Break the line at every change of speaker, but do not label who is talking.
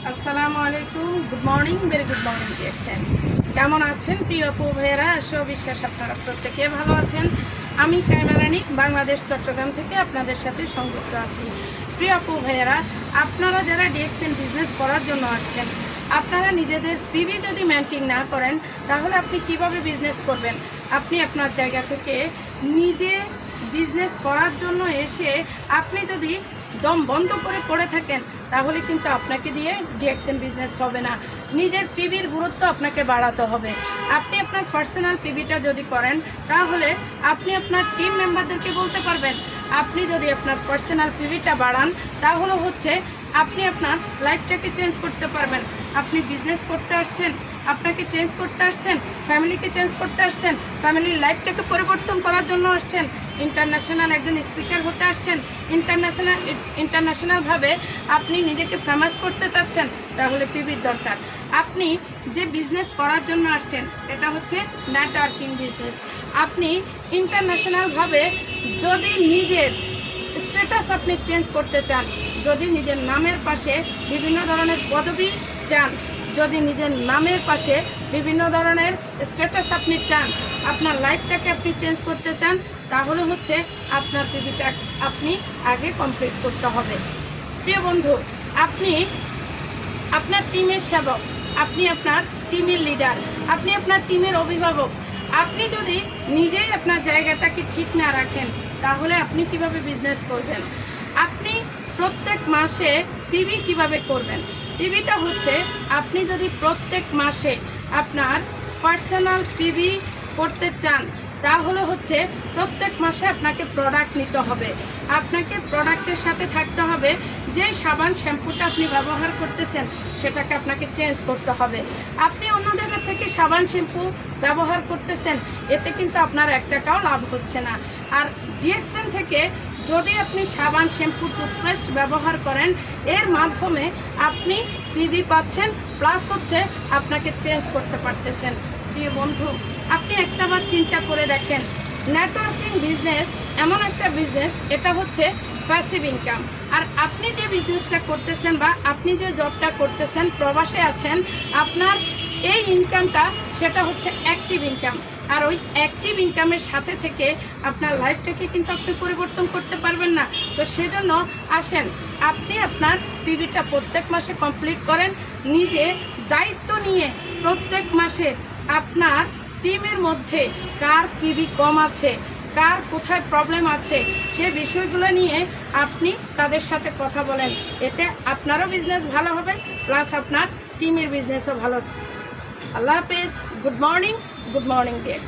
আসসালামু আলাইকুম, good morning, very good morning deer. কেমন আছেন প্রিয় আপু ভাইয়েরা? আশা বিশ্বাস আপনারা প্রত্যেকে ভালো আছেন। আমি কাইমা রানী বাংলাদেশ চট্টগ্রাম থেকে আপনাদের সাথে সংযুক্ত আছি। প্রিয় আপু ভাইয়েরা, আপনারা যারা ডিএক্সএন বিজনেস করার জন্য আসছেন, আপনারা নিজেদের পিভি যদি মেনটেন না করেন তাহলে আপনি কিভাবে বিজনেস করবেন? আপনি আপনার জায়গা থেকে নিজে বিজনেস করার জন্য এসে আপনি যদি দম বন্ধ করে পড়ে থাকেন তাহলে কিন্তু আপনাকে দিয়ে ডিএক্সএন বিজনেস হবে না। নিজের পিভির গুরুত্ব আপনাকে বাড়াতে হবে। আপনি আপনার পার্সোনাল পিভিটা যদি করেন তাহলে আপনি আপনার টিম মেম্বারদেরকে বলতে পারবেন। আপনি যদি আপনার পার্সোনাল পিভিটা বাড়ান তাহলে হচ্ছে আপনি আপনার লাইফটাকে চেঞ্জ করতে পারবেন। আপনি বিজনেস করতে আসছেন, আপনাকে চেঞ্জ করতে আসছেন, ফ্যামিলিকে চেঞ্জ করতে আসছেন, ফ্যামিলির লাইফটাকে পরিবর্তন করার জন্য আসছেন, ইন্টারন্যাশনাল একজন স্পিকার হতে আসছেন, ইন্টারন্যাশনালভাবে আপনি নিজেকে ফেমাস করতে চাচ্ছেন, তাহলে পিভির দরকার। আপনি যে বিজনেস করার জন্য আসছেন এটা হচ্ছে নেটওয়ার্কিং বিজনেস। আপনি ইন্টারন্যাশনালভাবে যদি নিজের স্ট্যাটাস আপনি চেঞ্জ করতে চান, যদি নিজের নামের পাশে বিভিন্ন ধরনের পদবি চান, যদি নিজের নামের পাশে বিভিন্ন ধরনের স্ট্যাটাস আপনি চান, আপনার লাইফটাকে আপনি চেঞ্জ করতে চান, তাহলে হচ্ছে আপনার পিভিটা আপনি আগে কমপ্লিট করতে হবে। প্রিয় বন্ধু, আপনি আপনার টিমের সেবক, আপনি আপনার টিমের লিডার, আপনি আপনার টিমের অভিভাবক। আপনি যদি নিজেই আপনার জায়গাটাকে ঠিক না রাখেন তাহলে আপনি কিভাবে বিজনেস করবেন? আপনি প্রত্যেক মাসে পিভি কিভাবে করবেন? পিভিটা হচ্ছে আপনি যদি প্রত্যেক মাসে আপনার পার্সোনাল পিভি করতে চান তাহলে হচ্ছে প্রত্যেক মাসে আপনাকে প্রোডাক্ট নিতে হবে। আপনাকে প্রোডাক্টের সাথে থাকতে হবে যে সাবান শ্যাম্পুটা আপনি ব্যবহার করতেছেন সেটাকে আপনাকে চেঞ্জ করতে হবে। আপনি অন্য জায়গা থেকে সাবান শ্যাম্পু ব্যবহার করতেছেন, এতে কিন্তু আপনার 1 টাকাও লাভ হচ্ছে না। আর ডিএক্সএন থেকে যদি আপনি সাবান শ্যাম্পু টুথপেস্ট ব্যবহার করেন, এর মাধ্যমে আপনি পিভি পাচ্ছেন, প্লাস হচ্ছে আপনাকে চেঞ্জ করতে পারতেছেন। প্রিয় বন্ধু, আপনি একটাবার চিন্তা করে দেখেন, নেটওয়ার্কিং বিজনেস এমন একটা বিজনেস, এটা হচ্ছে প্যাসিভ ইনকাম। আর আপনি যে বিজনেসটা করতেছেন বা আপনি যে জবটা করতেছেন, প্রবাসে আছেন, আপনার এই ইনকামটা সেটা হচ্ছে অ্যাক্টিভ ইনকাম। আর ওই অ্যাক্টিভ ইনকামের সাথে থেকে আপনার লাইফটাকে কিন্তু আপনি পরিবর্তন করতে পারবেন না। তো সেজন্য আসেন, আপনি আপনার পিভিটা প্রত্যেক মাসে কমপ্লিট করেন। নিজে দায়িত্ব নিয়ে প্রত্যেক মাসে আপনার টিমের মধ্যে কার পিভি কম আছে, কার কোথায় প্রবলেম আছে, সে বিষয়গুলো নিয়ে আপনি তাদের সাথে কথা বলেন। এতে আপনারও বিজনেস ভালো হবে, প্লাস আপনার টিমের বিজনেসও ভালো। আল্লাহ হাফেজ। Good morning deer.